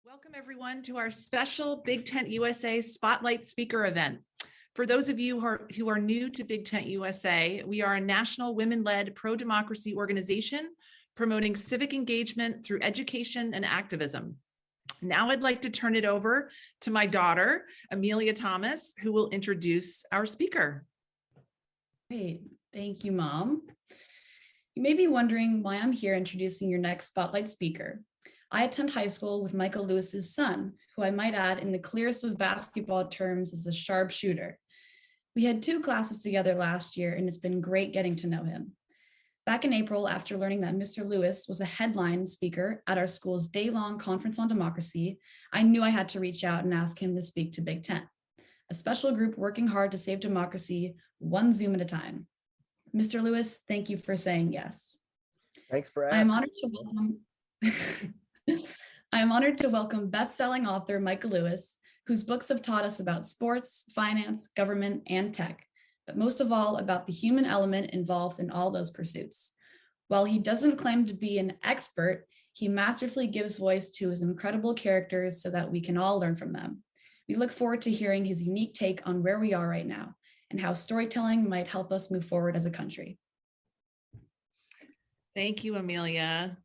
Welcome everyone to our special Big Tent USA Spotlight Speaker event. For those of you who are new to Big Tent USA, we are a national women-led pro-democracy organization promoting civic engagement through education and activism. Now I'd like to turn it over to my daughter, Amelia Thomas, who will introduce our speaker. Great, thank you, Mom. You may be wondering why I'm here introducing your next Spotlight speaker. I attend high school with Michael Lewis's son, who I might add in the clearest of basketball terms is a sharpshooter. We had 2 classes together last year, and it's been great getting to know him. Back in April, after learning that Mr. Lewis was a headline speaker at our school's day-long conference on democracy, I knew I had to reach out and ask him to speak to Big Tent, a special group working hard to save democracy, one Zoom at a time. Mr. Lewis, thank you for saying yes. Thanks for asking. I'm honored to welcome I am honored to welcome best-selling author Michael Lewis, whose books have taught us about sports, finance, government, and tech, but most of all about the human element involved in all those pursuits. While he doesn't claim to be an expert, he masterfully gives voice to his incredible characters so that we can all learn from them. We look forward to hearing his unique take on where we are right now and how storytelling might help us move forward as a country. Thank you, Amelia.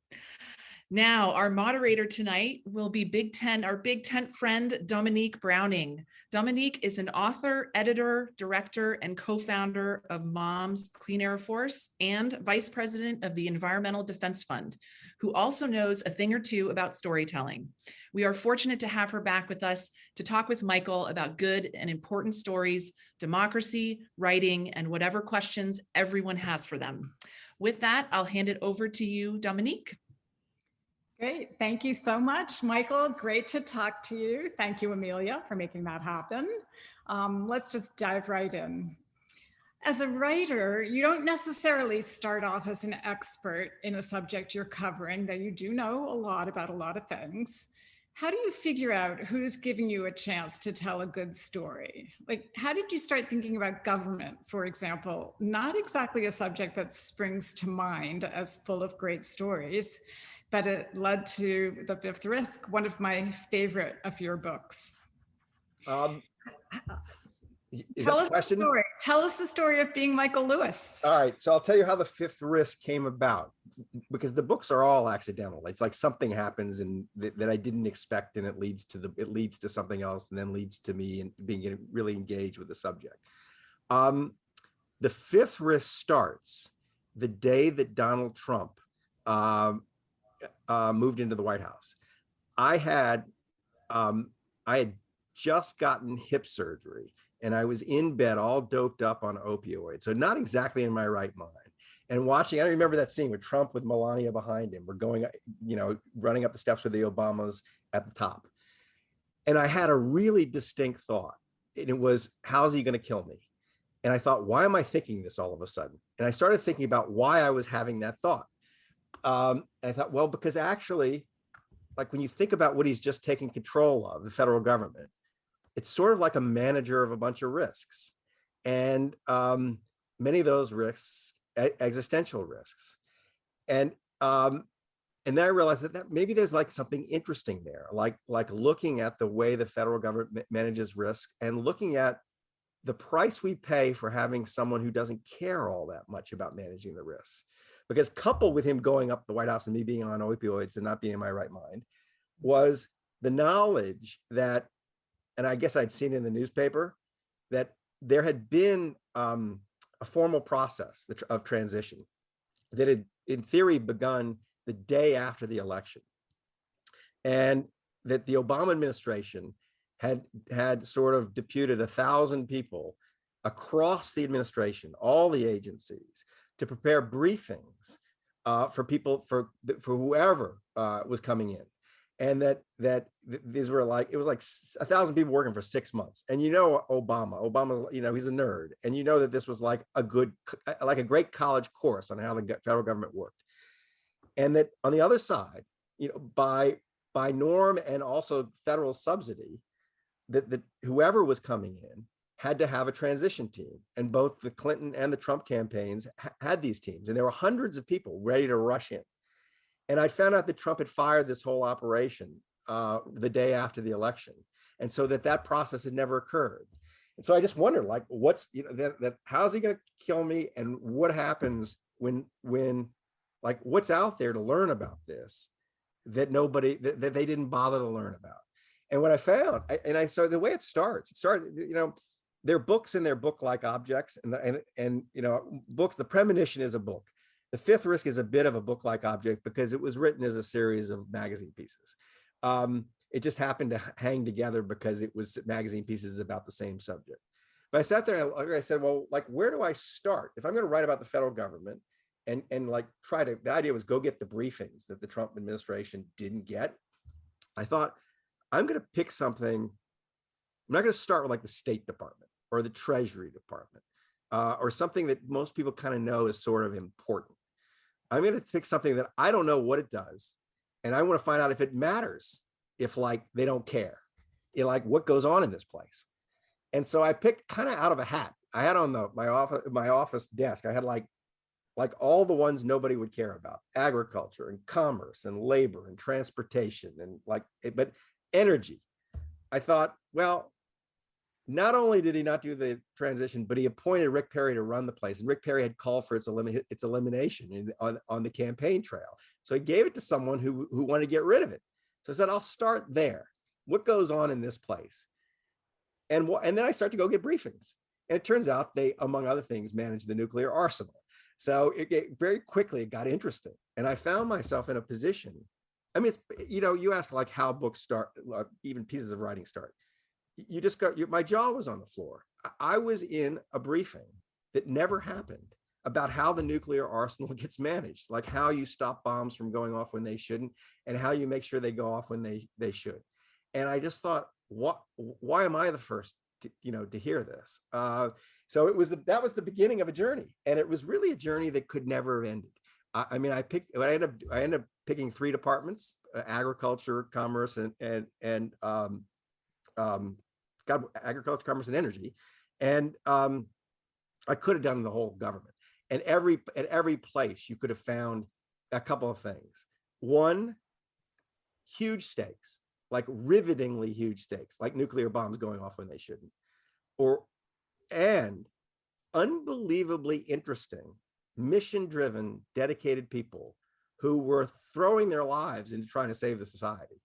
Now, our moderator tonight will be our Big Tent friend, Dominique Browning. Dominique is an author, editor, director, and co-founder of Mom's Clean Air Force and vice president of the Environmental Defense Fund, who also knows a thing or two about storytelling. We are fortunate to have her back with us to talk with Michael about good and important stories, democracy, writing, and whatever questions everyone has for them. With that, I'll hand it over to you, Dominique. Great. Thank you so much, Michael. Great to talk to you. Thank you, Amelia, for making that happen. Let's just dive right in. As a writer, you don't necessarily start off as an expert in a subject you're covering, though you do know a lot about a lot of things. How do you figure out who's giving you a chance to tell a good story? Like, how did you start thinking about government, for example? Not exactly a subject that springs to mind as full of great stories, but it led to The Fifth Risk, one of my favorite of your books. Is that the question? Tell us the story of being Michael Lewis. All right, so I'll tell you how The Fifth Risk came about, because the books are all accidental. It's like something happens and that I didn't expect, and it leads to something else, and then leads to me and being really engaged with the subject. The Fifth Risk starts the day that Donald Trump moved into the White House. I had just gotten hip surgery, and I was in bed all doped up on opioids, so not exactly in my right mind. And watching, I remember that scene with Trump with Melania behind him. We're going, running up the steps with the Obamas at the top. And I had a really distinct thought, and it was, how's he going to kill me? And I thought, why am I thinking this all of a sudden? And I started thinking about why I was having that thought. And I thought, well, because actually, like when you think about what he's just taking control of, the federal government, it's sort of like a manager of a bunch of risks. And many of those risks, existential risks. And then I realized that maybe there's like something interesting there, like looking at the way the federal government manages risk and looking at the price we pay for having someone who doesn't care all that much about managing the risks. Because coupled with him going up the White House and me being on opioids and not being in my right mind was the knowledge that, and I guess I'd seen in the newspaper, that there had been a formal process of transition that had in theory begun the day after the election. And that the Obama administration had sort of deputed 1,000 people across the administration, all the agencies, to prepare briefings for people, for whoever was coming in. And that these were like, it was like 1,000 people working for 6 months. And Obama's, he's a nerd. And you know that this was like a great college course on how the federal government worked. And that on the other side, by norm and also federal subsidy, that whoever was coming in had to have a transition team. And both the Clinton and the Trump campaigns had these teams. And there were hundreds of people ready to rush in. And I found out that Trump had fired this whole operation the day after the election. And so that process had never occurred. And so I just wondered, like, what's, that how's he going to kill me? And what happens when, like, what's out there to learn about this that that they didn't bother to learn about? And what I found, so the way it starts, they're books and they're book-like objects, and books. The premonition is a book. The Fifth Risk is a bit of a book-like object because it was written as a series of magazine pieces. It just happened to hang together because it was magazine pieces about the same subject. But I sat there and I said, well, like, where do I start if I'm going to write about the federal government? And like the idea was go get the briefings that the Trump administration didn't get. I thought, I'm going to pick something. I'm not going to start with like the State Department or the Treasury Department or something that most people kind of know is sort of important. I'm going to pick something that I don't know what it does. And I want to find out if it matters, if like they don't care, like what goes on in this place. And so I picked kind of out of a hat. I had on my office desk, I had like all the ones nobody would care about: agriculture and commerce and labor and transportation and but energy. I thought, well, not only did he not do the transition, but he appointed Rick Perry to run the place. And Rick Perry had called for its elimination on the campaign trail. So he gave it to someone who wanted to get rid of it. So I said, I'll start there. What goes on in this place? And then I start to go get briefings. And it turns out they, among other things, manage the nuclear arsenal. So very quickly, it got interesting. And I found myself in a position. I mean, you ask like how books start, even pieces of writing start. You just my jaw was on the floor. I was in a briefing that never happened about how the nuclear arsenal gets managed, like how you stop bombs from going off when they shouldn't, and how you make sure they go off when they should. And I just thought, why am I the first to hear this? So that was the beginning of a journey, and it was really a journey that could never have ended. I ended up picking 3 departments: agriculture, commerce, and agriculture, commerce, and energy. And I could have done the whole government. And at every place you could have found a couple of things. One, huge stakes, like rivetingly huge stakes, like nuclear bombs going off when they shouldn't. And unbelievably interesting, mission-driven, dedicated people who were throwing their lives into trying to save the society,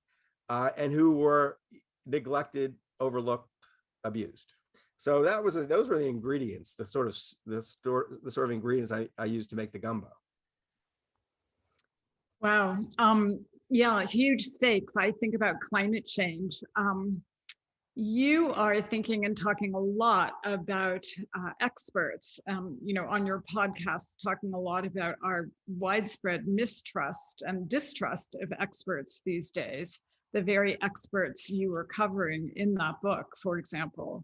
and who were neglected, overlooked, abused. So those were the ingredients, the sort of ingredients I used to make the gumbo. Wow. Yeah, huge stakes. I think about climate change. You are thinking and talking a lot about experts, on your podcast, talking a lot about our widespread mistrust and distrust of experts these days, the very experts you were covering in that book, for example.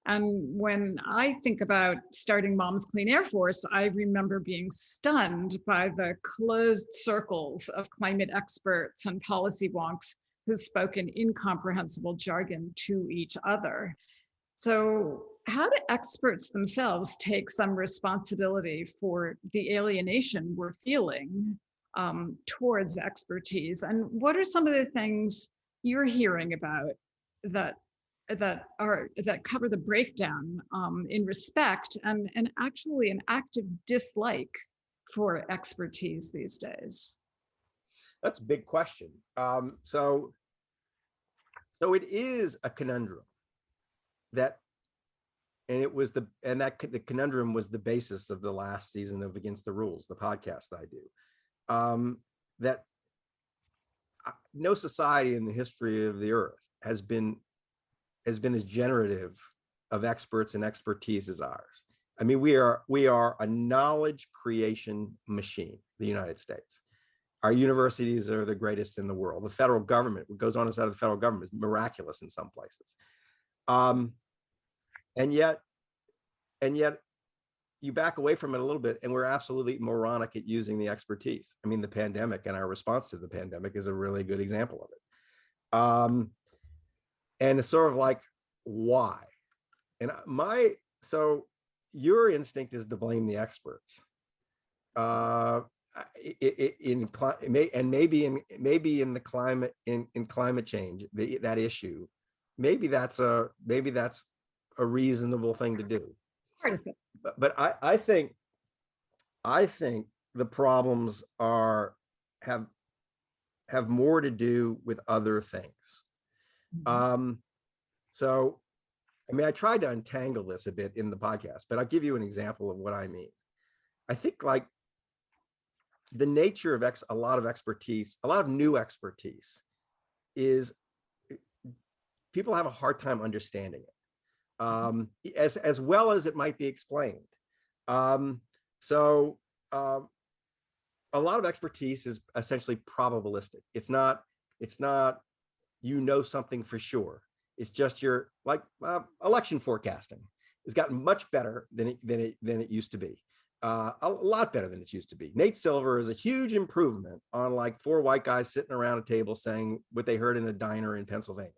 And when I think about starting Mom's Clean Air Force, I remember being stunned by the closed circles of climate experts and policy wonks who spoke in incomprehensible jargon to each other. So how do experts themselves take some responsibility for the alienation we're feeling towards expertise? And what are some of the things you're hearing about that cover the breakdown in respect and actually an active dislike for expertise these days? That's a big question. So it is a conundrum the conundrum was the basis of the last season of Against the Rules, the podcast I do. That no society in the history of the earth has been as generative of experts and expertise as ours. I mean, we are a knowledge creation machine, the United States. Our universities are the greatest in the world. The federal government, what goes on inside of the federal government, is miraculous in some places. And yet you back away from it a little bit, and we're absolutely moronic at using the expertise. I mean, the pandemic and our response to the pandemic is a really good example of it. And it's sort of like, why? And so your instinct is to blame the experts. maybe in the climate in climate change, that issue, maybe that's a reasonable thing to do. Part of it. But I think the problems have more to do with other things. So, I mean, I tried to untangle this a bit in the podcast, but I'll give you an example of what I mean. I think like the nature of a lot of expertise, a lot of new expertise, is people have a hard time understanding it, as well as it might be explained. So a lot of expertise is essentially probabilistic. It's not something for sure. It's just your election forecasting has gotten much better than it used to be. A lot better than it used to be. Nate Silver is a huge improvement on like 4 white guys sitting around a table saying what they heard in a diner in Pennsylvania.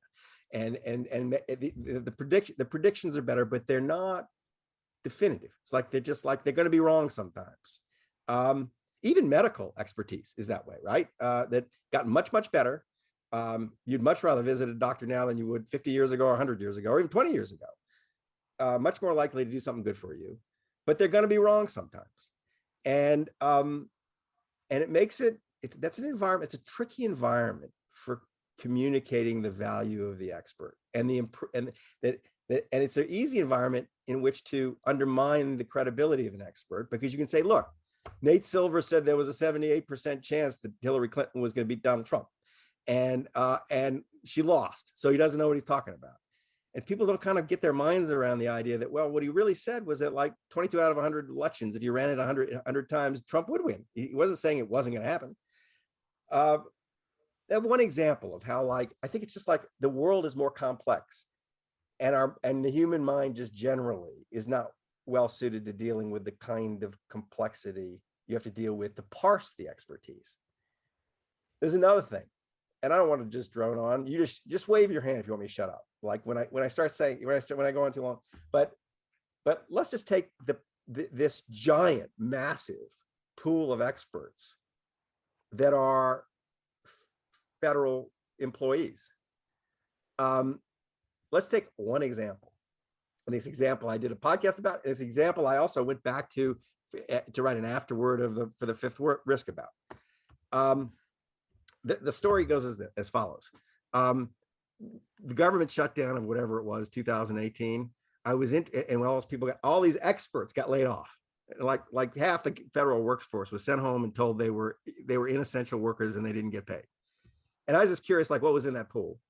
And the predictions are better, but they're not definitive. It's like they're going to be wrong sometimes. Even medical expertise is that way, right? That got much better. You'd much rather visit a doctor now than you would 50 years ago or 100 years ago or even 20 years ago. Much more likely to do something good for you, but they're going to be wrong sometimes. And it makes that's an environment. It's a tricky environment for communicating the value of the expert and it's an easy environment in which to undermine the credibility of an expert, because you can say, look, Nate Silver said there was a 78% chance that Hillary Clinton was going to beat Donald Trump, and she lost, so he doesn't know what he's talking about. And people don't kind of get their minds around the idea that, well, what he really said was that like 22 out of 100 elections, if you ran it 100 times, Trump would win. He wasn't saying it wasn't going to happen. That one example of how, like, I think it's just like the world is more complex, and the human mind just generally is not well suited to dealing with the kind of complexity you have to deal with to parse the expertise. There's another thing, and I don't want to just drone on. You just wave your hand if you want me to shut up. Like when I go on too long. But let's just take this giant, massive pool of experts that are federal employees. Let's take one example. And this example I did a podcast about. This example I also went back to write an afterword for the fifth risk about. The story goes as follows. The government shutdown of whatever it was, 2018. I was in, and all these experts got laid off. Like half the federal workforce was sent home and told they were inessential workers and they didn't get paid. And I was just curious, like, what was in that pool?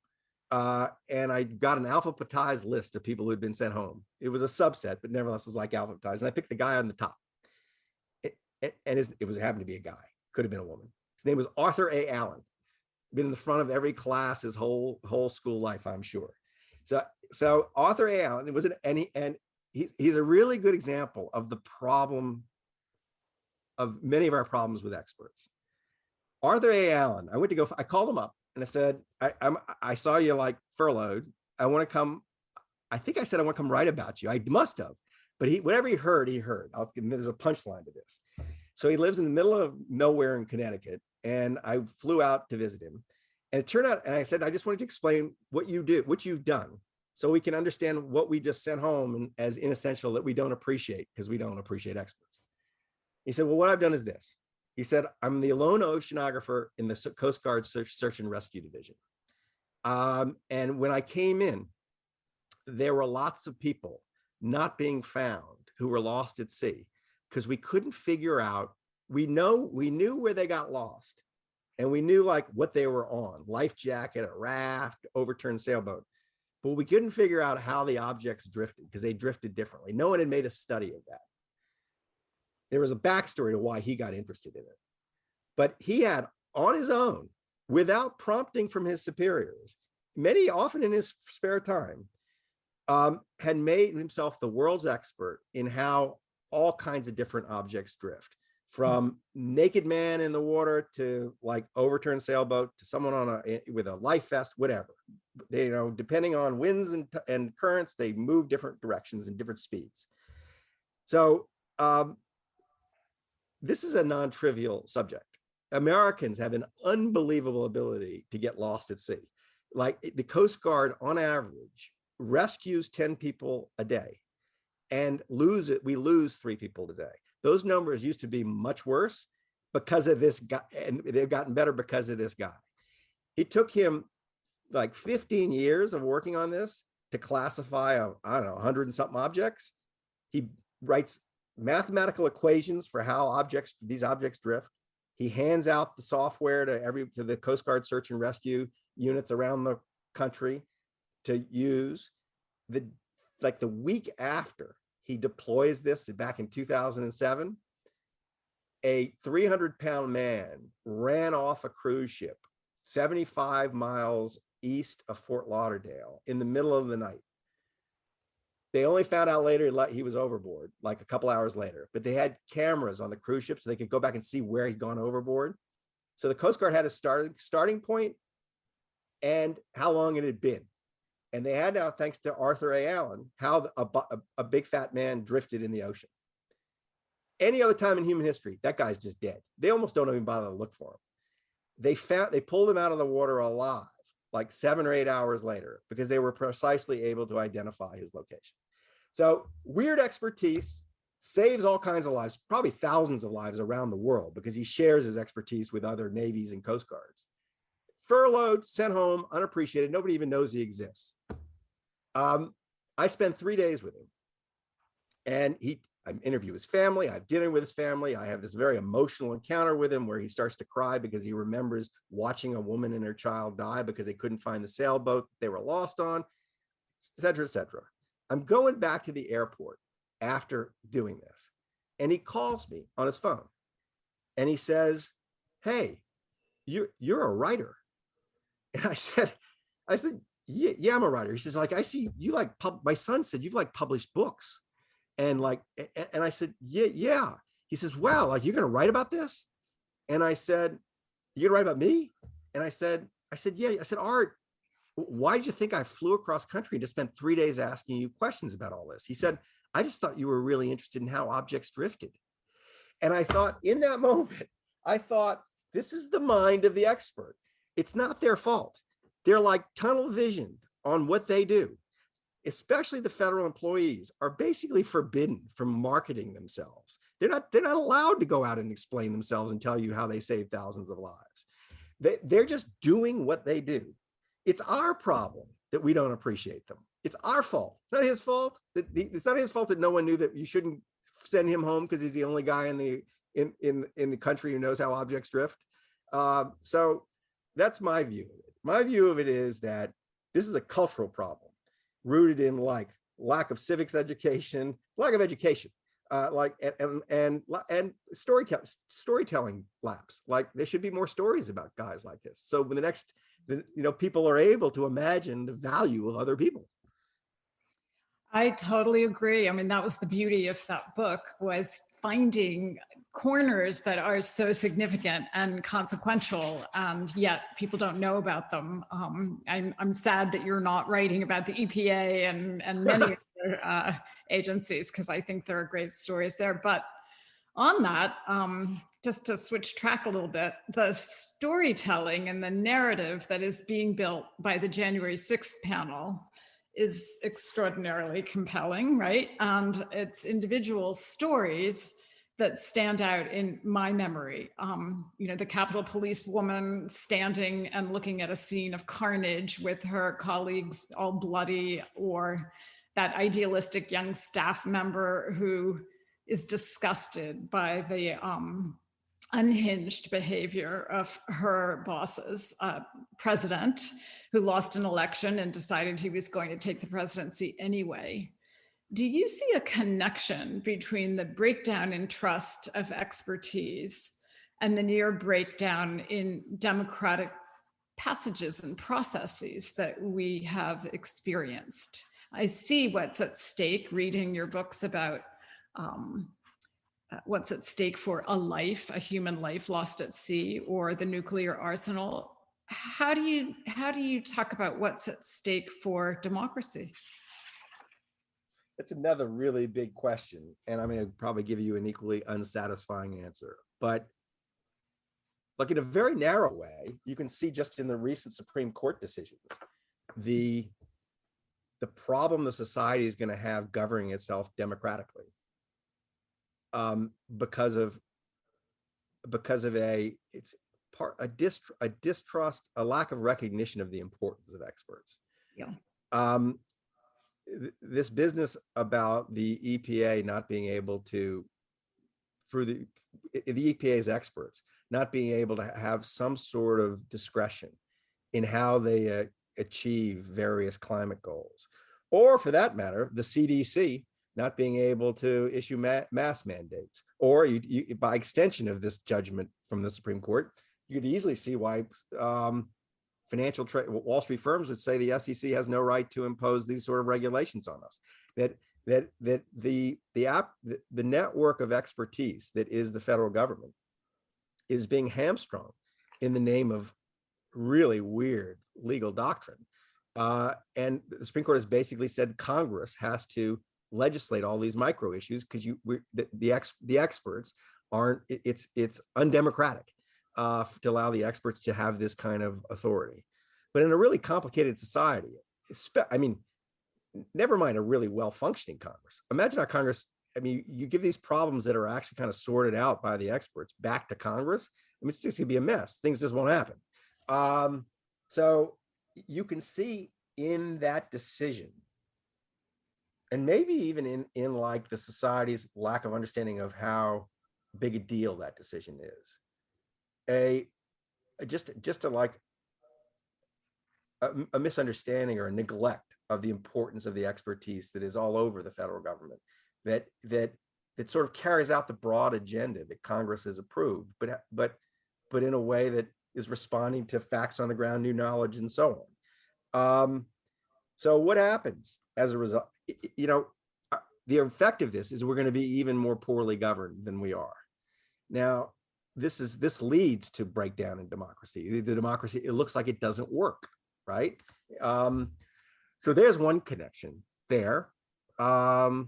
And I got an alphabetized list of people who had been sent home. It was a subset, but nevertheless, it was like alphabetized. And I picked the guy on the top. It happened to be a guy. Could have been a woman. His name was Arthur A. Allen. Been in the front of every class his whole school life, I'm sure. So Arthur A. Allen, he's a really good example of the problem of many of our problems with experts. Arthur A. Allen, I called him up and I said, I saw you like furloughed. I want to come. I think I said, I want to come write about you. I must have, but whatever he heard. There's a punchline to this. So he lives in the middle of nowhere in Connecticut, and I flew out to visit him. And it turned out, and I said, I just wanted to explain what you've done, so we can understand what we just sent home as inessential that we don't appreciate, because we don't appreciate experts. He said, well, what I've done is this. He said, I'm the lone oceanographer in the Coast Guard Search and Rescue Division. And when I came in, there were lots of people not being found who were lost at sea, because we couldn't figure out, we knew where they got lost, and we knew like what they were on, life jacket, a raft, overturned sailboat, but we couldn't figure out how the objects drifted, because they drifted differently. No one had made a study of that. There was a backstory to why he got interested in it, but he had on his own, without prompting from his superiors, often in his spare time, had made himself the world's expert in how all kinds of different objects drift, from naked man in the water to like overturned sailboat to someone with a life vest, whatever. They, depending on winds and currents, they move different directions and different speeds. So this is a non-trivial subject. Americans have an unbelievable ability to get lost at sea. Like the Coast Guard on average rescues 10 people a day and we lose 3 people a day. Those numbers used to be much worse because of this guy, and they've gotten better because of this guy. It took him like 15 years of working on this to classify, I don't know, 100 and something objects. He writes mathematical equations for how these objects drift. He hands out the software to the Coast Guard search and rescue units around the country to use. The week after he deploys this back in 2007, a 300-pound man ran off a cruise ship 75 miles east of Fort Lauderdale in the middle of the night. They only found out later he was overboard, like a couple hours later, but they had cameras on the cruise ship so they could go back and see where he'd gone overboard. So the Coast Guard had a starting point and how long it had been. And they had now, thanks to Arthur A. Allen, how a big fat man drifted in the ocean. Any other time in human history, that guy's just dead. They almost don't even bother to look for him. They pulled him out of the water alive, like 7 or 8 hours later, because they were precisely able to identify his location. So weird expertise saves all kinds of lives, probably thousands of lives around the world, because he shares his expertise with other navies and coast guards. Furloughed, sent home, unappreciated. Nobody even knows he exists. I spent 3 days with him, and I interview his family. I have dinner with his family. I have this very emotional encounter with him where he starts to cry because he remembers watching a woman and her child die because they couldn't find the sailboat they were lost on, et cetera, et cetera. I'm going back to the airport after doing this, and he calls me on his phone, and he says, "Hey, you're a writer." And I said, yeah, I'm a writer. He says, like, I see you my son said you've published books. And I said, yeah. He says, wow, like you're going to write about this? And I said, you're going to write about me? And I said, yeah. I said, Art, why did you think I flew across country to spend 3 days asking you questions about all this? He said, I just thought you were really interested in how objects drifted. And I thought in that moment, this is the mind of the expert. It's not their fault. They're like tunnel visioned on what they do. Especially the federal employees are basically forbidden from marketing themselves. They're not allowed to go out and explain themselves and tell you how they save thousands of lives. They're just doing what they do. It's our problem that we don't appreciate them. It's our fault. It's not his fault. It's not his fault that no one knew that you shouldn't send him home because he's the only guy in the country who knows how objects drift. So that's my view of it. My view of it is that this is a cultural problem rooted in lack of civics education, lack of education, and storytelling lapse. Like there should be more stories about guys like this. So when people are able to imagine the value of other people. I totally agree. I mean, that was the beauty of that book, was finding corners that are so significant and consequential, and yet people don't know about them. I'm sad that you're not writing about the EPA and many other agencies, because I think there are great stories there. But on that, just to switch track a little bit, the storytelling and the narrative that is being built by the January 6th panel is extraordinarily compelling, right? And it's individual stories that stand out in my memory. The Capitol Police woman standing and looking at a scene of carnage with her colleagues all bloody, or that idealistic young staff member who is disgusted by the unhinged behavior of her boss's president, who lost an election and decided he was going to take the presidency anyway. Do you see a connection between the breakdown in trust of expertise and the near breakdown in democratic passages and processes that we have experienced? I see what's at stake reading your books about what's at stake for a human life lost at sea, or the nuclear arsenal. How do you talk about what's at stake for democracy? It's another really big question, and I'm going to probably give you an equally unsatisfying answer. But like in a very narrow way, you can see just in the recent Supreme Court decisions, the problem the society is going to have governing itself democratically, because of a distrust, a lack of recognition of the importance of experts. Yeah. This business about the EPA not being able to, through the EPA's experts, not being able to have some sort of discretion in how they achieve various climate goals, or for that matter, the CDC not being able to issue mask mandates, or you, by extension of this judgment from the Supreme Court, you could easily see why Wall Street firms would say the SEC has no right to impose these sort of regulations on us. That the network of expertise that is the federal government is being hamstrung in the name of really weird legal doctrine. And the Supreme Court has basically said Congress has to legislate all these micro issues because the experts aren't. It's undemocratic to allow the experts to have this kind of authority. But in a really complicated society, I mean, never mind a really well-functioning Congress. Imagine how Congress, I mean, you give these problems that are actually kind of sorted out by the experts back to Congress, I mean, it's just gonna be a mess. Things just won't happen. So you can see in that decision, and maybe even in like the society's lack of understanding of how big a deal that decision is, just a misunderstanding or a neglect of the importance of the expertise that is all over the federal government, that sort of carries out the broad agenda that Congress has approved, but in a way that is responding to facts on the ground, new knowledge, and so on. So what happens as a result? You know, the effect of this is we're going to be even more poorly governed than we are now. This leads to breakdown in democracy. The democracy, it looks like it doesn't work, right? So there's one connection there. That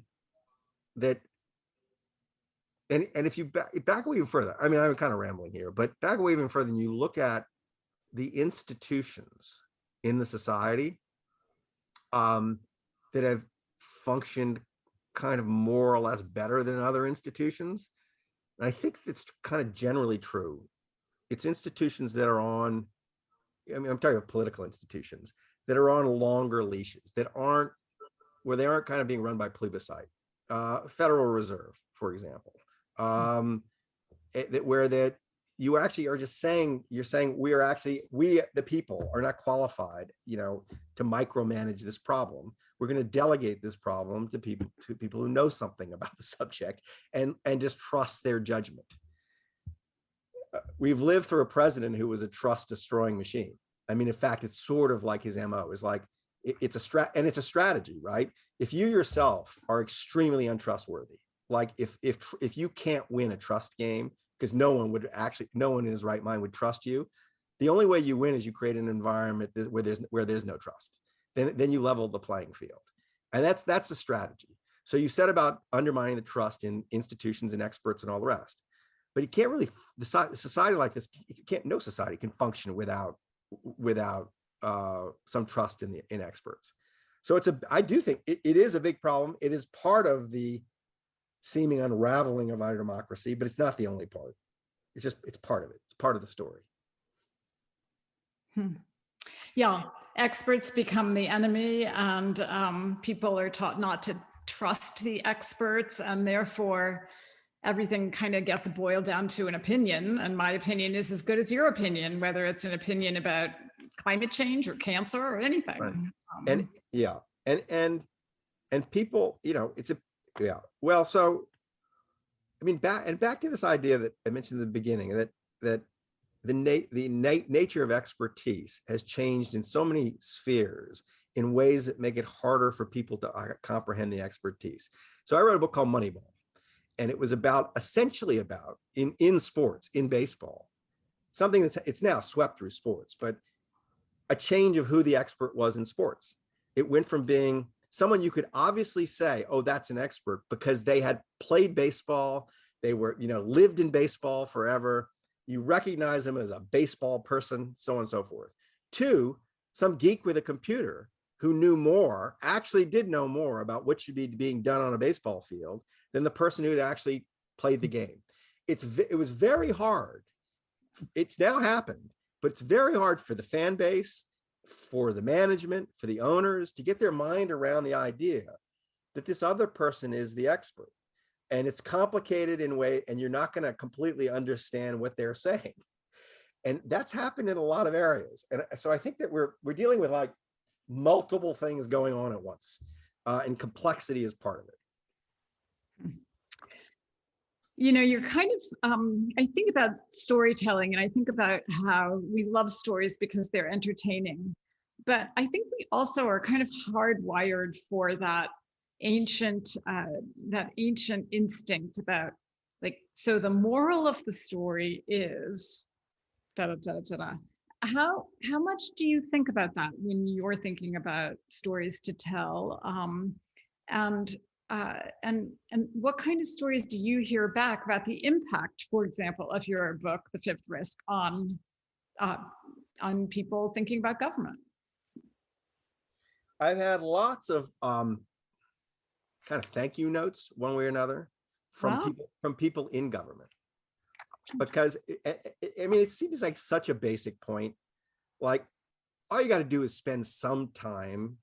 and if you back away even further, I mean, I'm kind of rambling here, but back away even further, and you look at the institutions in the society that have functioned kind of more or less better than other institutions. And I think it's kind of generally true. It's institutions that are on, I mean, I'm talking about political institutions that are on longer leashes, that aren't, where they aren't kind of being run by plebiscite. Federal Reserve, for example, where you actually are just saying, you're saying we the people are not qualified, you know, to micromanage this problem. We're going to delegate this problem to people who know something about the subject and just trust their judgment. We've lived through a president who was a trust destroying machine. I mean, in fact, it's sort of like his MO is like, it's a strategy, right? If you yourself are extremely untrustworthy, like if you can't win a trust game, because no one in his right mind would trust you, the only way you win is you create an environment where there's no trust. Then you level the playing field, and that's the strategy. So you set about undermining the trust in institutions and experts and all the rest, but you can't really, the society like this, no society can function without some trust in experts. So I do think it is a big problem. It is part of the seeming unraveling of our democracy, but it's not the only part. It's part of it. It's part of the story. Yeah, experts become the enemy, and people are taught not to trust the experts, and therefore everything kind of gets boiled down to an opinion. And my opinion is as good as your opinion, whether it's an opinion about climate change or cancer or anything. Right. And people, you know, well, so I mean, back to this idea that I mentioned in the beginning, that the nature of expertise has changed in so many spheres in ways that make it harder for people to comprehend the expertise. So I wrote a book called Moneyball, and it was essentially about in sports, in baseball, something it's now swept through sports, but a change of who the expert was in sports. It went from being someone you could obviously say, oh, that's an expert because they had played baseball. They were, lived in baseball forever. You recognize them as a baseball person, so on and so forth. Two, some geek with a computer who knew more, actually did know more about what should be being done on a baseball field than the person who had actually played the game. It was very hard. It's now happened, but it's very hard for the fan base, for the management, for the owners to get their mind around the idea that this other person is the expert. And it's complicated in a way, and you're not going to completely understand what they're saying. And that's happened in a lot of areas. And so I think that we're dealing with like multiple things going on at once, and complexity is part of it. You're kind of, I think about storytelling, and I think about how we love stories because they're entertaining. But I think we also are kind of hardwired for that ancient instinct about, like, so the moral of the story is da da da da da. How much do you think about that when you're thinking about stories to tell? And what kind of stories do you hear back about the impact, for example, of your book, The Fifth Risk, on people thinking about government? I've had lots of kind of thank you notes, one way or another, from people in government, because it seems like such a basic point. Like, all you got to do is spend some time,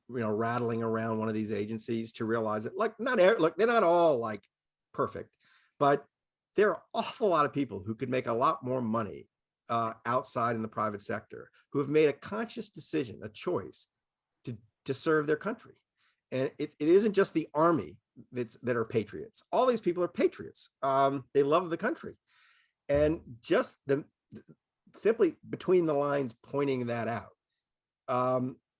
rattling around one of these agencies to realize that, like, they're not all like perfect, but there are an awful lot of people who could make a lot more money outside in the private sector, who have made a conscious decision, a choice to serve their country. And it isn't just the army that are patriots. All these people are patriots. They love the country, and just simply between the lines pointing that out.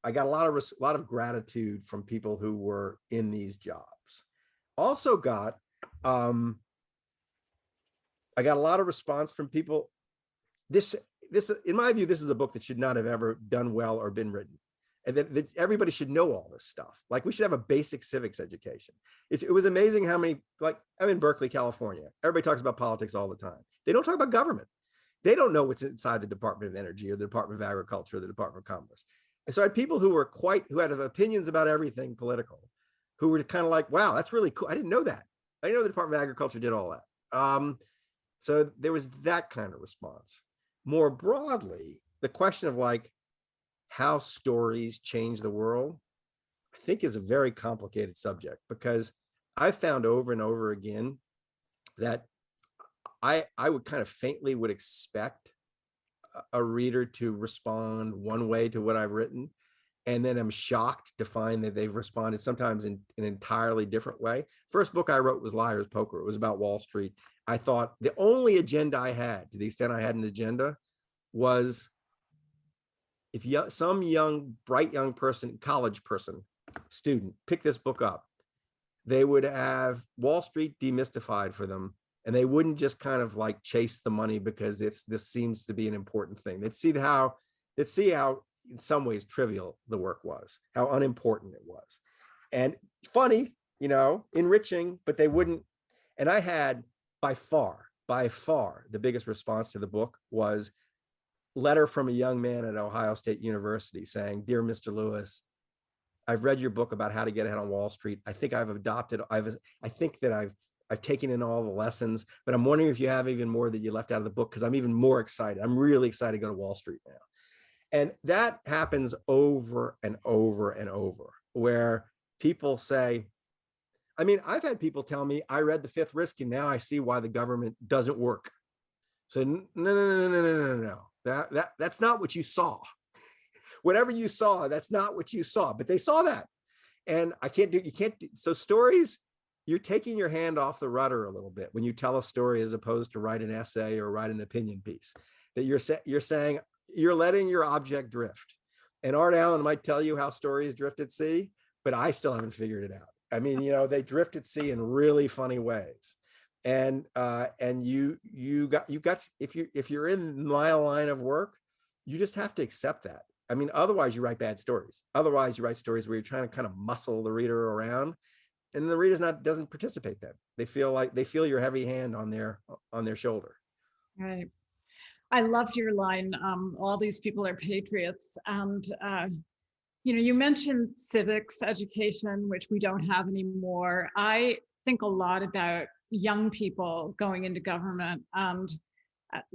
I got a lot of gratitude from people who were in these jobs. Also got I got a lot of response from people. This in my view, this is a book that should not have ever done well or been written. And that everybody should know all this stuff. Like, we should have a basic civics education. It was amazing how many, like, I'm in Berkeley, California. Everybody talks about politics all the time. They don't talk about government. They don't know what's inside the Department of Energy or the Department of Agriculture or the Department of Commerce. And so I had people who had opinions about everything political, who were kind of like, wow, that's really cool. I didn't know that. I didn't know the Department of Agriculture did all that. So there was that kind of response. More broadly, the question of, like, how stories change the world, I think, is a very complicated subject, because I've found over and over again that I would kind of faintly would expect a reader to respond one way to what I've written, and then I'm shocked to find that they've responded sometimes in an entirely different way. First book I wrote was Liar's Poker. It was about Wall Street. I thought the only agenda I had, to the extent I had an agenda, was if some bright young person, college person, student, pick this book up, they would have Wall Street demystified for them, and they wouldn't just kind of like chase the money because this seems to be an important thing. They'd see how in some ways trivial the work was, how unimportant it was, and funny, enriching, but they wouldn't. And I had by far the biggest response to the book was letter from a young man at Ohio State University saying, "Dear Mr. Lewis, I've read your book about how to get ahead on Wall Street. I think I think that I've taken in all the lessons, but I'm wondering if you have even more that you left out of the book, because I'm even more excited. I'm really excited to go to Wall Street now." And that happens over and over and over, where people say, I've had people tell me, I read The Fifth Risk and now I see why the government doesn't work. So no. That's not what you saw. Whatever you saw, that's not what you saw, but they saw that. And so stories, you're taking your hand off the rudder a little bit when you tell a story, as opposed to write an essay or write an opinion piece, that you're saying, you're letting your object drift. And Art Allen might tell you how stories drift at sea, but I still haven't figured it out. They drift at sea in really funny ways. And you got if you're in my line of work, you just have to accept that. I mean, otherwise you write bad stories. Otherwise you write stories where you're trying to kind of muscle the reader around, and the reader's doesn't participate then. They feel your heavy hand on their shoulder. Right. I loved your line, all these people are patriots. And, you mentioned civics education, which we don't have anymore. I think a lot about young people going into government, and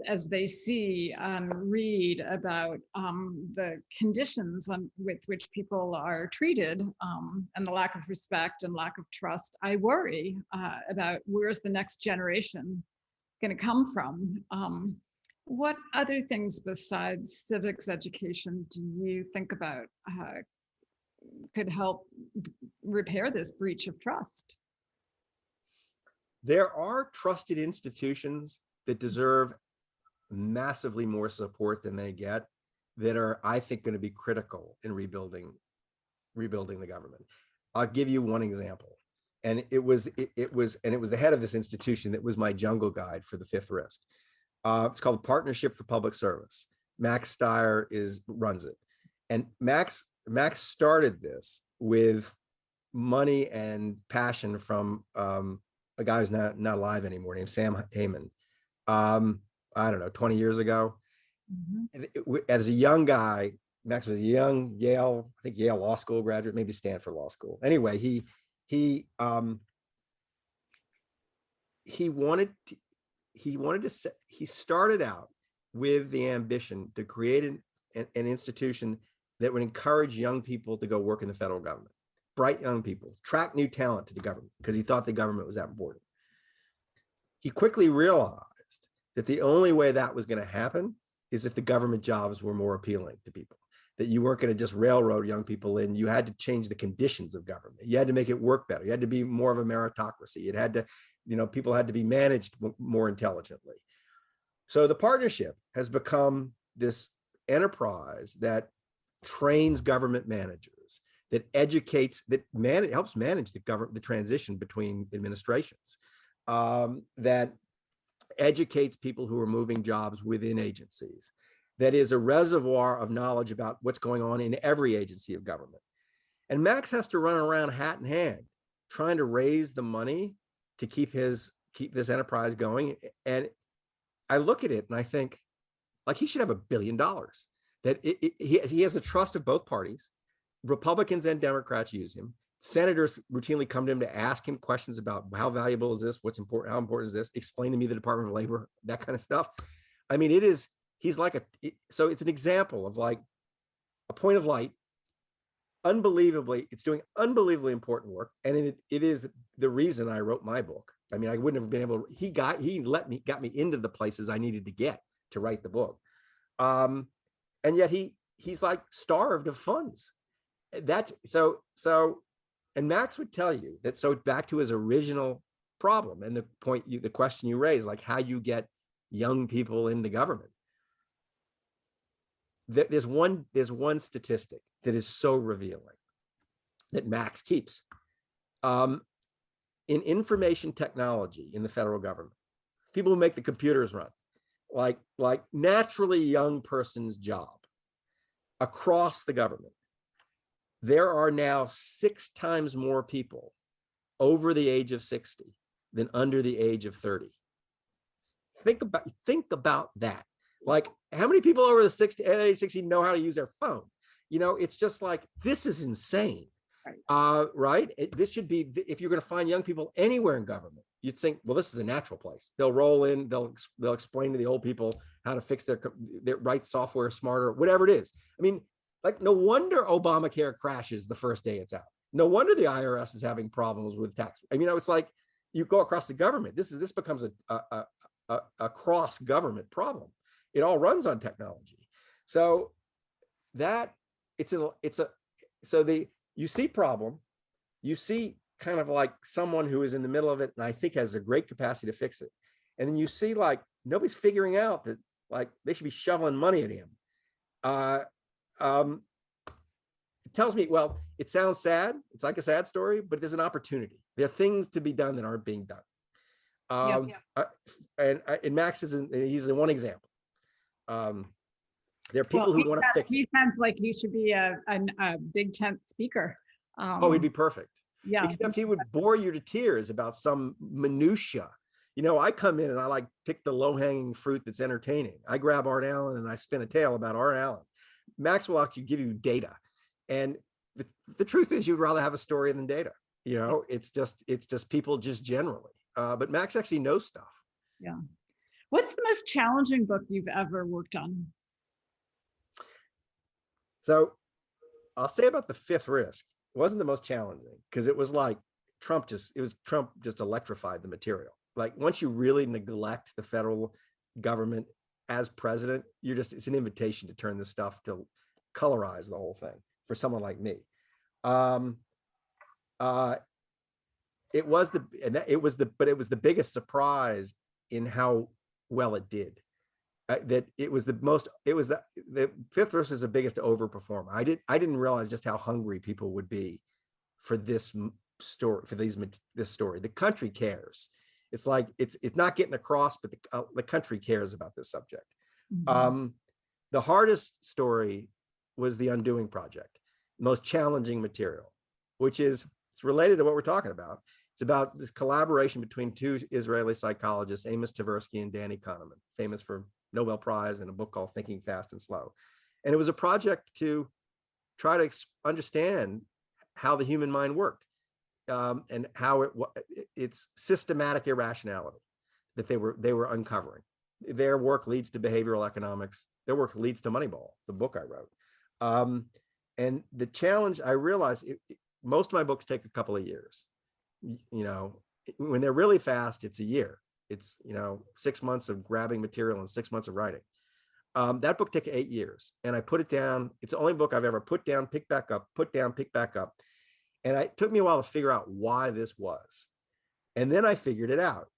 as they see and read about the conditions with which people are treated, and the lack of respect and lack of trust, I worry about where's the next generation going to come from. What other things besides civics education do you think about could help repair this breach of trust? There are trusted institutions that deserve massively more support than they get, that are, I think, going to be critical in rebuilding the government. I'll give you one example. And it was the head of this institution that was my jungle guide for the fifth risk. It's called Partnership for Public Service. Max Stier runs it. And Max started this with money and passion from a guy who's not alive anymore, named Sam Heyman. I don't know, 20 years ago. Mm-hmm. As a young guy, Max was a young Yale Law School graduate, maybe Stanford Law School. Anyway, he started out with the ambition to create an institution that would encourage young people to go work in the federal government, bright young people, attract new talent to the government, because he thought the government was that important. He quickly realized that the only way that was going to happen is if the government jobs were more appealing to people, that you weren't going to just railroad young people in. You had to change the conditions of government. You had to make it work better. You had to be more of a meritocracy. It had to, people had to be managed more intelligently. So the partnership has become this enterprise that trains government managers, that educates, helps manage the transition between administrations, that educates people who are moving jobs within agencies, that is a reservoir of knowledge about what's going on in every agency of government. And Max has to run around hat in hand, trying to raise the money to keep this enterprise going. And I look at it and I think, like, he should have $1 billion. That he has the trust of both parties. Republicans and Democrats use him. Senators routinely come to him to ask him questions about how valuable is this, what's important, how important is this, explain to me the Department of Labor, that kind of stuff. I mean, so it's an example of like a point of light. It's doing unbelievably important work. And it is the reason I wrote my book. I mean, I wouldn't have been able to, he got me into the places I needed to get to write the book. And yet he's like starved of funds. That's and Max would tell you that. So back to his original problem and the question you raised, like how you get young people into government. There's one statistic that is so revealing that Max keeps. In information technology in the federal government, people who make the computers run, like naturally young person's job across the government, there are now 6 times more people over the age of 60 than under the age of 30. Think about that. Like, how many people over the age 60 know how to use their phone? It's just like, this is insane. Right. Right? This should be, if you're going to find young people anywhere in government, you'd think, well, this is a natural place. They'll roll in, they'll explain to the old people how to fix their write software smarter, whatever it is. I mean, like, no wonder Obamacare crashes the first day it's out. No wonder the IRS is having problems with tax. I mean, it's like you go across the government. This becomes a cross government problem. It all runs on technology. So you see problem, you see kind of like someone who is in the middle of it, and I think has a great capacity to fix it. And then you see like nobody's figuring out that like they should be shoveling money at him. It tells me, well, it sounds sad. It's like a sad story, but there's an opportunity. There are things to be done that aren't being done. And Max he's the one example. There are Well, people who want to fix it. he sounds like he should be a big tent speaker. Oh, he'd be perfect. Yeah. Except he would bore you to tears about some minutia. You know, I come in and I like pick the low-hanging fruit that's entertaining. I grab Art Allen and I spin a tale about Art Allen. Max will actually give you data. And the truth is you'd rather have a story than data. You know, it's just people just generally. But Max actually knows stuff. Yeah. What's the most challenging book you've ever worked on? So I'll say about The Fifth Risk, it wasn't the most challenging because it was like Trump just electrified the material. Like once you really neglect the federal government as president, it's an invitation to turn this stuff to colorize the whole thing for someone like me. It was the biggest surprise in how well it did. The Fifth Risk is the biggest overperformer. I didn't realize just how hungry people would be for this story, this story. The country cares. It's like it's not getting across, but the country cares about this subject. Mhm. The hardest story was The Undoing Project, most challenging material, which it's related to what we're talking about. It's about this collaboration between two Israeli psychologists, Amos Tversky and Danny Kahneman, famous for Nobel Prize and a book called Thinking Fast and Slow. And it was a project to try to understand how the human mind worked and how it's systematic irrationality that they were uncovering. Their work leads to behavioral economics. Their work leads to Moneyball, the book I wrote. And the challenge, I realized most of my books take a couple of years. You know, when they're really fast, it's a year. It's, 6 months of grabbing material and 6 months of writing. That book took 8 years and I put it down. It's the only book I've ever put down, pick back up, put down, pick back up. And it took me a while to figure out why this was. And then I figured it out.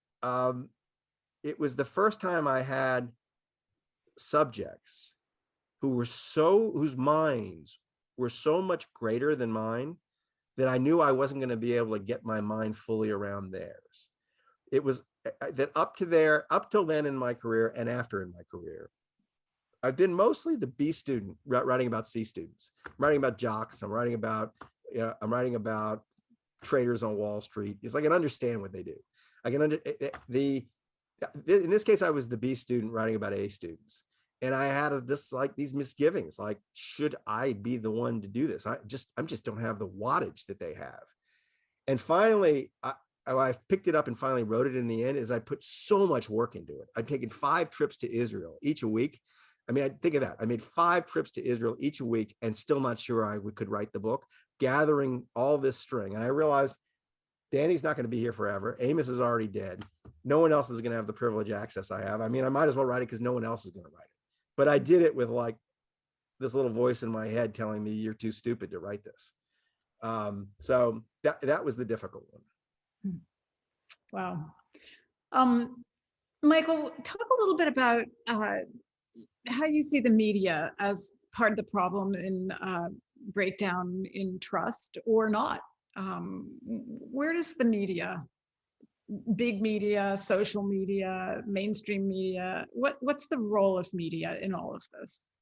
It was the first time I had subjects whose minds were so much greater than mine that I knew I wasn't going to be able to get my mind fully around theirs. It was that up till then in my career and after in my career, I've been mostly the B student writing about C students. I'm writing about jocks. I'm writing about traders on Wall Street. It's like I can understand what they do. I can in this case, I was the B student writing about A students. And I had these misgivings, like, should I be the one to do this? I just don't have the wattage that they have. And finally, I've picked it up and finally wrote it in the end, is I put so much work into it. I'd taken 5 trips to Israel each a week. I mean, I think of that. I made 5 trips to Israel each a week and still not sure I could write the book, gathering all this string. And I realized Danny's not going to be here forever. Amos is already dead. No one else is going to have the privileged access I have. I mean, I might as well write it because no one else is going to write it. But I did it with like this little voice in my head telling me you're too stupid to write this. So that was the difficult one. Wow. Michael, talk a little bit about how you see the media as part of the problem in breakdown in trust or not. Where does the media, big media, social media, mainstream media, what's the role of media in all of this?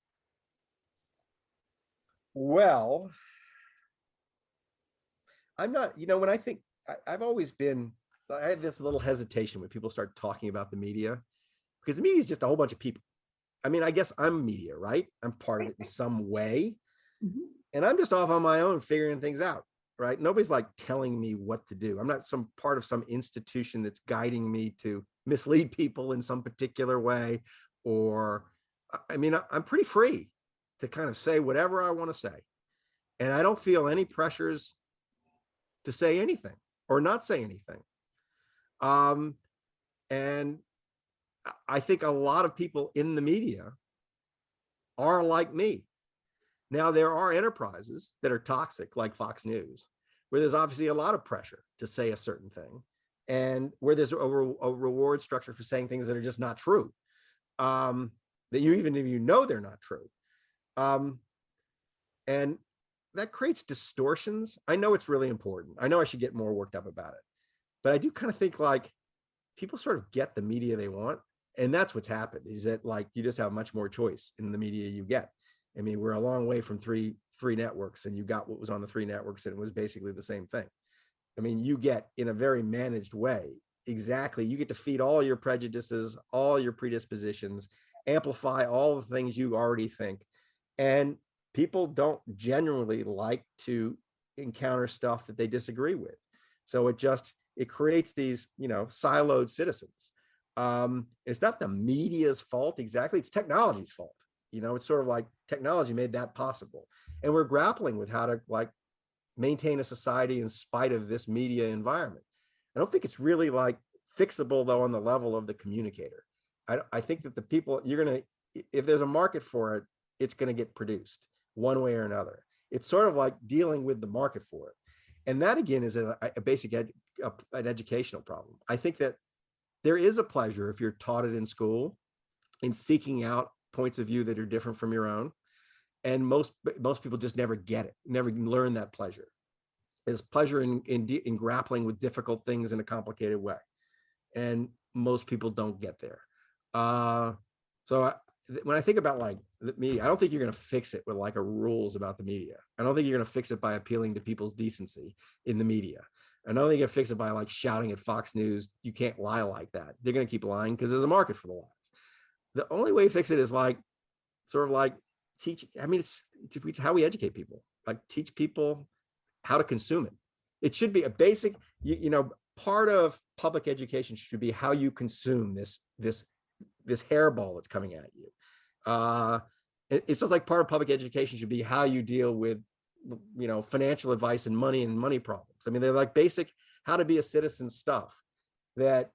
Well, I'm not, when I think, I've always been, I had this little hesitation when people start talking about the media, because the media is just a whole bunch of people. I mean, I guess I'm media, right? I'm part of it in some way. Mm-hmm. And I'm just off on my own figuring things out, right? Nobody's like telling me what to do. I'm not some part of some institution that's guiding me to mislead people in some particular way. Or, I mean, I'm pretty free to kind of say whatever I want to say. And I don't feel any pressures to say anything or not say anything. And I think a lot of people in the media are like me. Now, there are enterprises that are toxic, like Fox News, where there's obviously a lot of pressure to say a certain thing, and where there's a reward structure for saying things that are just not true, that you even if you know they're not true. And that creates distortions. I know it's really important. I know I should get more worked up about it, but I do kind of think like people sort of get the media they want, And that's what's happened, is that like you just have much more choice in the media you get. I mean, we're a long way from three networks, and you got what was on the three networks, and it was basically the same thing. I mean, you get, in a very managed way, exactly, you get to feed all your prejudices, all your predispositions, amplify all the things you already think. And people don't generally like to encounter stuff that they disagree with. So it creates these, siloed citizens. It's not the media's fault exactly, it's technology's fault. It's sort of like technology made that possible. And we're grappling with how to like maintain a society in spite of this media environment. I don't think it's really like fixable though on the level of the communicator. I think that the people, if there's a market for it, it's going to get produced one way or another. It's sort of like dealing with the market for it. And that again is a basic an educational problem. I think that there is a pleasure, if you're taught it in school, in seeking out points of view that are different from your own. And most people just never get it, never learn that pleasure. There's pleasure in grappling with difficult things in a complicated way. And most people don't get there. When I think about like the media, I don't think you're going to fix it with like a rules about the media. I don't think you're going to fix it by appealing to people's decency in the media. I don't think you're going to fix it by like shouting at Fox News, you can't lie like that. They're going to keep lying because there's a market for the lies. The only way to fix it is like, sort of like teach. I mean, it's how we educate people, like teach people how to consume it. It should be a basic, part of public education should be how you consume this hairball that's coming at you. It's just like part of public education should be how you deal with, financial advice and money problems. I mean, they're like basic how to be a citizen stuff that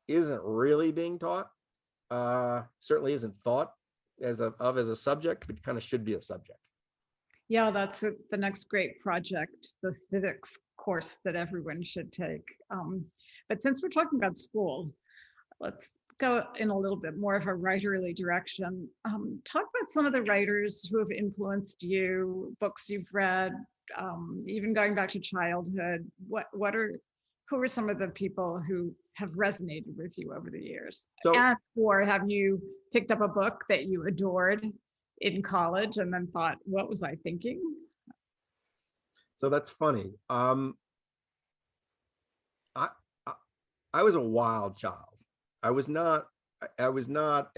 isn't really being taught. Certainly isn't thought as a subject, but kind of should be a subject. Yeah, that's the next great project, the civics course that everyone should take. But since we're talking about school, let's go in a little bit more of a writerly direction. Talk about some of the writers who have influenced you, books you've read, even going back to childhood. Who are some of the people who have resonated with you over the years? Or have you picked up a book that you adored in college and then thought, what was I thinking? So that's funny. I was a wild child. I was not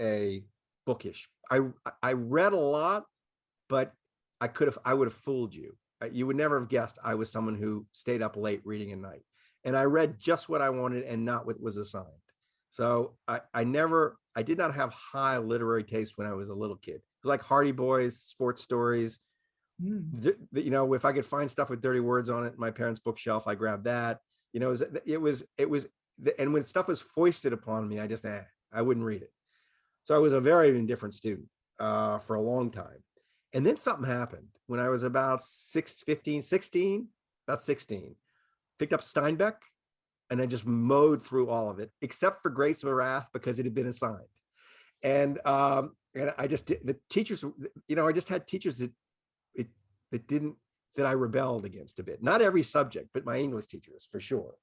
a bookish. I read a lot, but I would have fooled you. You would never have guessed I was someone who stayed up late reading at night. And I read just what I wanted and not what was assigned. So I did not have high literary taste when I was a little kid. It was like Hardy Boys, sports stories. If I could find stuff with dirty words on it in my parents' bookshelf, I grabbed that. It was, and when stuff was foisted upon me, I wouldn't read it. So I was a very indifferent student for a long time. And then something happened when I was about 16, picked up Steinbeck, and I just mowed through all of it, except for Grapes of Wrath, because it had been assigned. And I just did, the teachers, I just had teachers that I rebelled against a bit. Not every subject, but my English teachers for sure.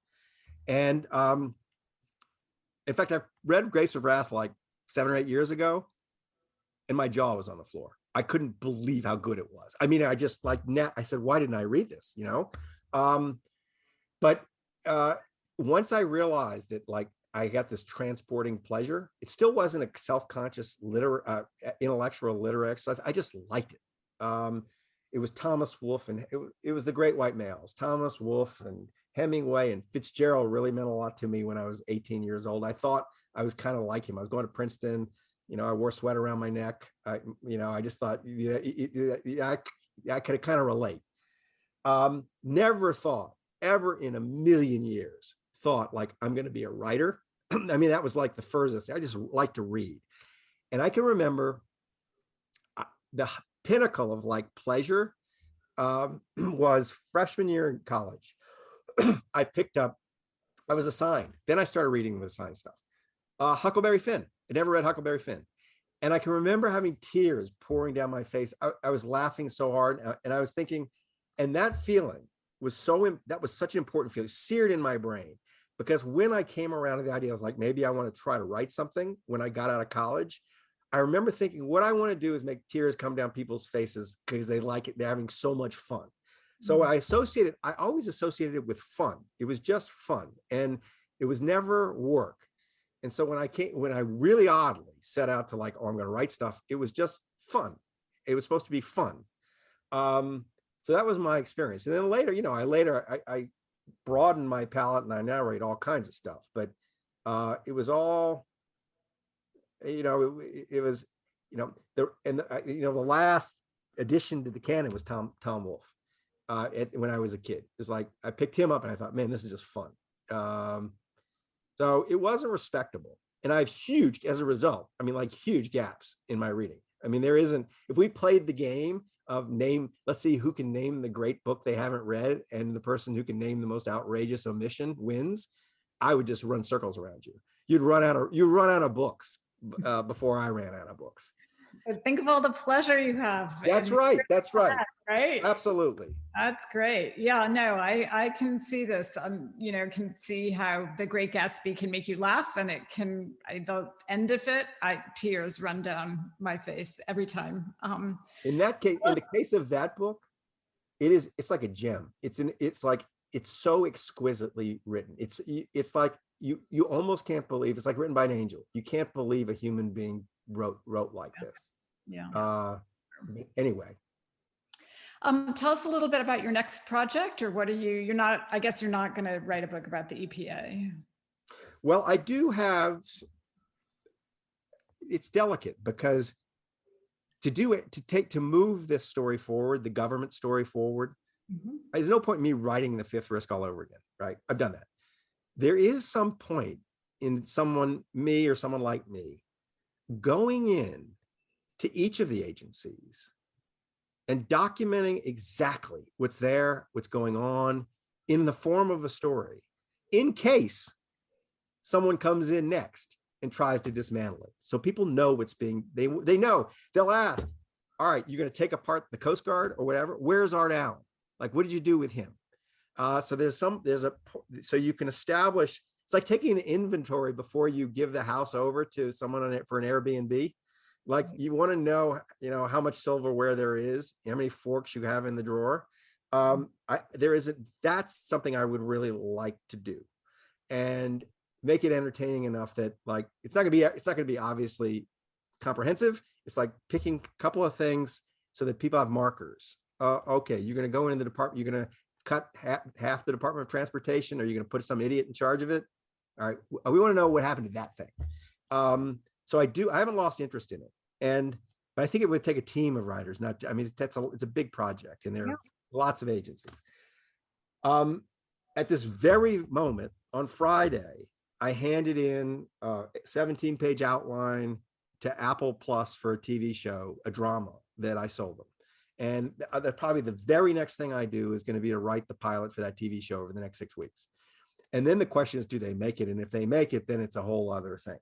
And in fact, I read Grapes of Wrath like 7 or 8 years ago, and my jaw was on the floor. I couldn't believe how good it was. I mean, I just like, I said, why didn't I read this? But once I realized that like I got this transporting pleasure, it still wasn't a self-conscious intellectual literary exercise. I just liked it. It was Thomas Wolfe, and it was the great white males, Thomas Wolfe and Hemingway and Fitzgerald really meant a lot to me when I was 18 years old. I thought I was kind of like him. I was going to Princeton, I wore a sweater around my neck. I just thought, I could kind of relate. Never thought ever in a million years thought like I'm going to be a writer. I mean, that was like the furthest. I just like to read. And I can remember the pinnacle of like pleasure was freshman year in college. I was assigned. Then I started reading the assigned stuff. Huckleberry Finn. I never read Huckleberry Finn. And I can remember having tears pouring down my face. I was laughing so hard, and I was thinking, and that feeling was that was such an important feeling, seared in my brain, because when I came around to the idea, I was like, maybe I want to try to write something when I got out of college. I remember thinking, what I want to do is make tears come down people's faces because they like it. They're having so much fun. So I always associated it with fun. It was just fun, and it was never work. And so when I really oddly set out to like, oh, I'm going to write stuff, it was just fun. It was supposed to be fun. So that was my experience. And then later, I broadened my palette and I now write all kinds of stuff, but it was all, it was, the last addition to the canon was Tom Wolfe. When I was a kid, it was like, I picked him up and I thought, man, this is just fun. So it wasn't respectable. And I have huge gaps in my reading. I mean, there isn't, if we played the game of let's see who can name the great book they haven't read, and the person who can name the most outrageous omission wins, I would just run circles around you. You'd run out of books before I ran out of books. But think of all the pleasure you have. That's right. That's right. Right. Absolutely. That's great. Yeah, no, I can see this. Can see how The Great Gatsby can make you laugh, and the end of it, tears run down my face every time. In that case, in the case of that book, it's like a gem. It's so exquisitely written. It's like you almost can't believe it's like written by an angel. You can't believe a human being wrote like this. Yeah. Anyway. Tell us a little bit about your next project, or I guess you're not going to write a book about the EPA. Well, I do have, it's delicate because to move this story forward, the government story forward, there's no point in me writing The Fifth Risk all over again, right? I've done that. There is some point in me or someone like me, going in to each of the agencies and documenting exactly what's there, what's going on in the form of a story, in case someone comes in next and tries to dismantle it. So people know they know, they'll ask, all right, you're going to take apart the Coast Guard or whatever. Where's Art Allen? Like, what did you do with him? So you can establish, it's like taking an inventory before you give the house over to someone for an Airbnb. Like, you want to know, how much silverware there is, how many forks you have in the drawer. That's something I would really like to do, and make it entertaining enough that, like, it's not going to be obviously comprehensive. It's like picking a couple of things so that people have markers. Okay, you're going to go into the department, you're going to cut half the Department of Transportation, or you're going to put some idiot in charge of it. All right, we want to know what happened to that thing. So I haven't lost interest in it, but I think it would take a team of writers. It's a big project, and there are lots of agencies. At this very moment on Friday, I handed in a 17-page outline to Apple Plus for a TV show, a drama that I sold them. And probably the very next thing I do is going to be to write the pilot for that TV show over the next 6 weeks. And then the question is, do they make it? And if they make it, then it's a whole other thing.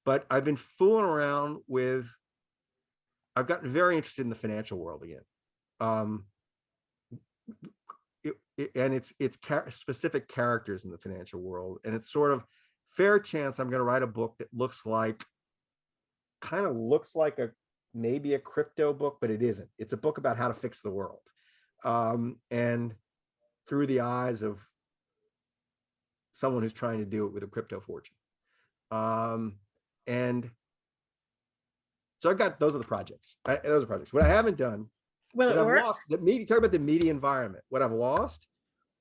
But I've been fooling around I've gotten very interested in the financial world again. It's specific characters in the financial world. And it's sort of fair chance I'm going to write a book that looks like maybe a crypto book, but it isn't. It's a book about how to fix the world. And through the eyes of someone who's trying to do it with a crypto fortune. And so those are the projects. What I haven't done, talk about the media environment. What I've lost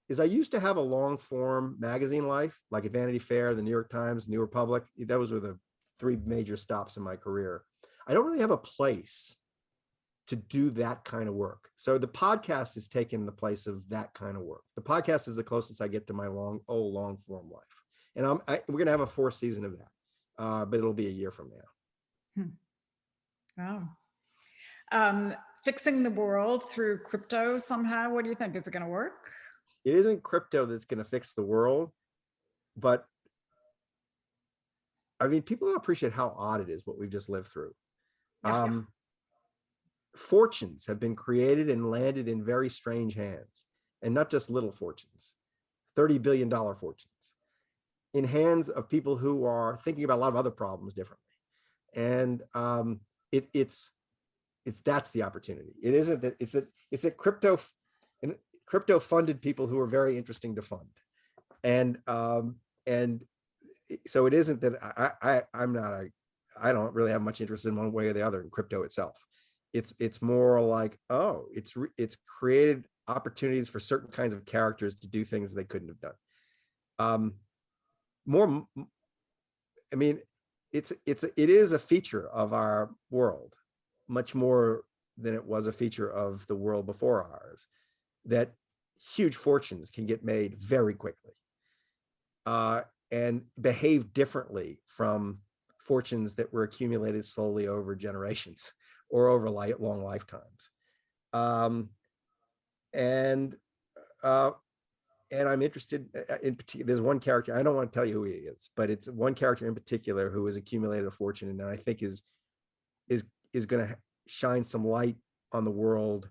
is I used to have a long form magazine life, like at Vanity Fair, the New York Times, New Republic. Those were the 3 major stops in my career. I don't really have a place to do that kind of work. So the podcast has taken the place of that kind of work. The podcast is the closest I get to my long form life. And we're going to have a 4th season of that, but it'll be a year from now. Wow. Fixing the world through crypto somehow. What do you think? Is it going to work? It isn't crypto that's going to fix the world, but people don't appreciate how odd it is what we've just lived through. Fortunes have been created and landed in very strange hands, and not just little fortunes. $30 billion fortunes in hands of people who are thinking about a lot of other problems differently. And it's that's the opportunity. It isn't that it's that crypto funded people who are very interesting to fund. And so it isn't that I don't really have much interest in one way or the other in crypto itself. It's more like, oh, it's created opportunities for certain kinds of characters to do things they couldn't have done. I mean, it is a feature of our world, much more than it was a feature of the world before ours, that huge fortunes can get made very quickly and behave differently from fortunes that were accumulated slowly over generations or over long lifetimes. And I'm interested in particular. There's one character, I don't want to tell you who he is, but it's one character in particular who has accumulated a fortune, and I think is going to shine some light on the world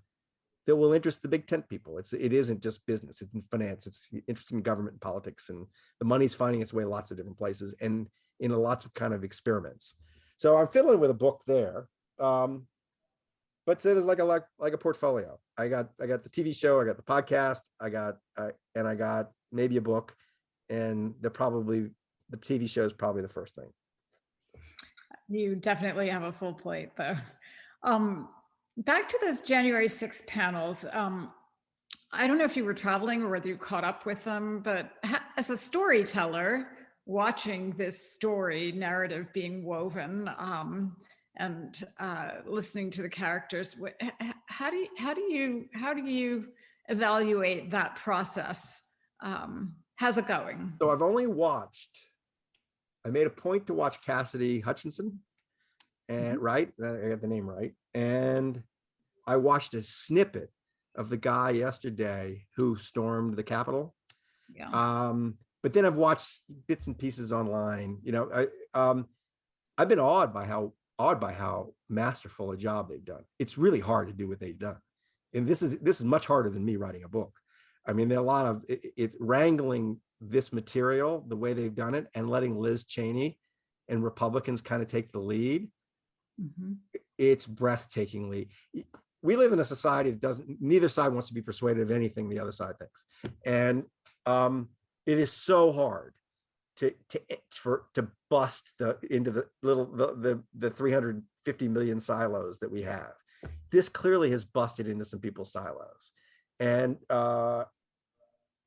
that will interest the big tent people. It isn't just business, it's in finance, it's interested in government and politics, and the money's finding its way lots of different places and in lots of kind of experiments. So I'm fiddling with a book there. But it's like a portfolio. I got the TV show, I got the podcast, I got maybe a book, and the TV show is probably the first thing. You definitely have a full plate, though. Back to those January 6th panels. I don't know if you were traveling or whether you caught up with them, but as a storyteller, watching this story narrative being woven, and listening to the characters, how do you evaluate that process? How's it going? So I made a point to watch Cassidy Hutchinson, and right, I got the name right, and I watched a snippet of the guy yesterday who stormed the Capitol. Yeah. But then I've watched bits and pieces online. I've been awed by how masterful a job they've done. It's really hard to do what they've done, and this is much harder than me writing a book. I mean, there are a lot of it's wrangling this material the way they've done it and letting Liz Cheney and Republicans kind of take the lead. Mm-hmm. It's breathtakingly. We live in a society that neither side wants to be persuaded of anything the other side thinks, and it is so hard to bust into the 350 million silos that we have. This clearly has busted into some people's silos, and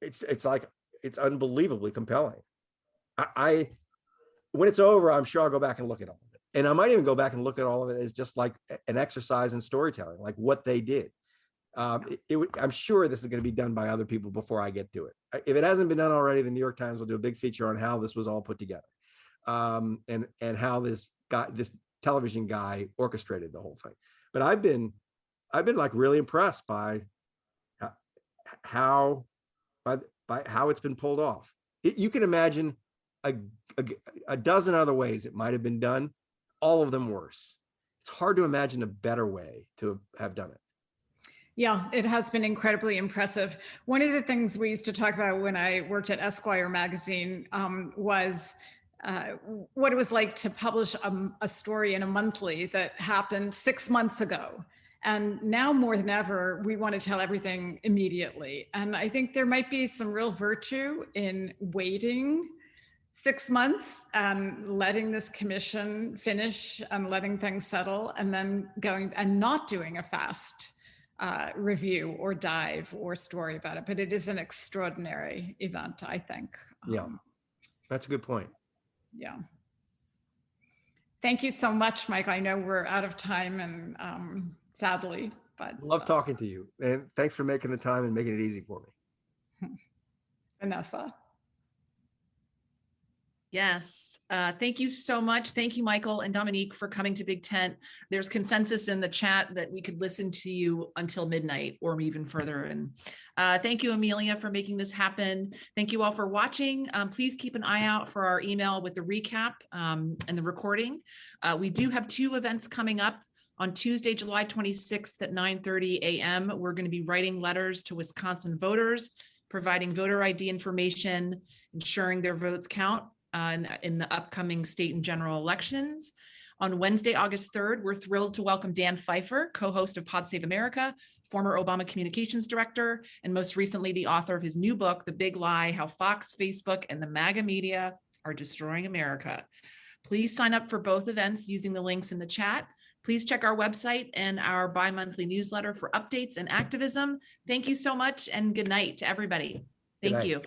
it's unbelievably compelling. When it's over, I'm sure I'll go back and look at all of it, and I might even go back and look at all of it as just like an exercise in storytelling, like what they did. I'm sure this is going to be done by other people before I get to it. If it hasn't been done already, the New York Times will do a big feature on how this was all put together, and how this television guy orchestrated the whole thing. But I've been like really impressed by how it's been pulled off. You can imagine a dozen other ways it might have been done, all of them worse. It's hard to imagine a better way to have done it. Yeah, it has been incredibly impressive. One of the things we used to talk about when I worked at Esquire magazine was what it was like to publish a story in a monthly that happened 6 months ago. And now more than ever, we want to tell everything immediately. And I think there might be some real virtue in waiting 6 months and letting this commission finish and letting things settle, and then going and not doing a fast review or dive or story about it. But it is an extraordinary event, I think. Yeah, that's a good point. Yeah. Thank you so much, Mike. I know we're out of time, and sadly, but love talking to you, and thanks for making the time and making it easy for me. Vanessa. Yes, thank you so much. Thank you, Michael and Dominique, for coming to Big Tent. There's consensus in the chat that we could listen to you until midnight or even further. And thank you, Amelia, for making this happen. Thank you all for watching. Please keep an eye out for our email with the recap and the recording. We do have 2 events coming up. On Tuesday, July 26th at 9:30 a.m., we're going to be writing letters to Wisconsin voters providing voter ID information, ensuring their votes count in the upcoming state and general elections. On Wednesday, August 3rd, we're thrilled to welcome Dan Pfeiffer, co-host of Pod Save America, former Obama communications director, and most recently the author of his new book, The Big Lie: How Fox, Facebook, and the MAGA Media Are Destroying America. Please sign up for both events using the links in the chat. Please check our website and our bi-monthly newsletter for updates and activism. Thank you so much, and good night to everybody. Good Thank night. you.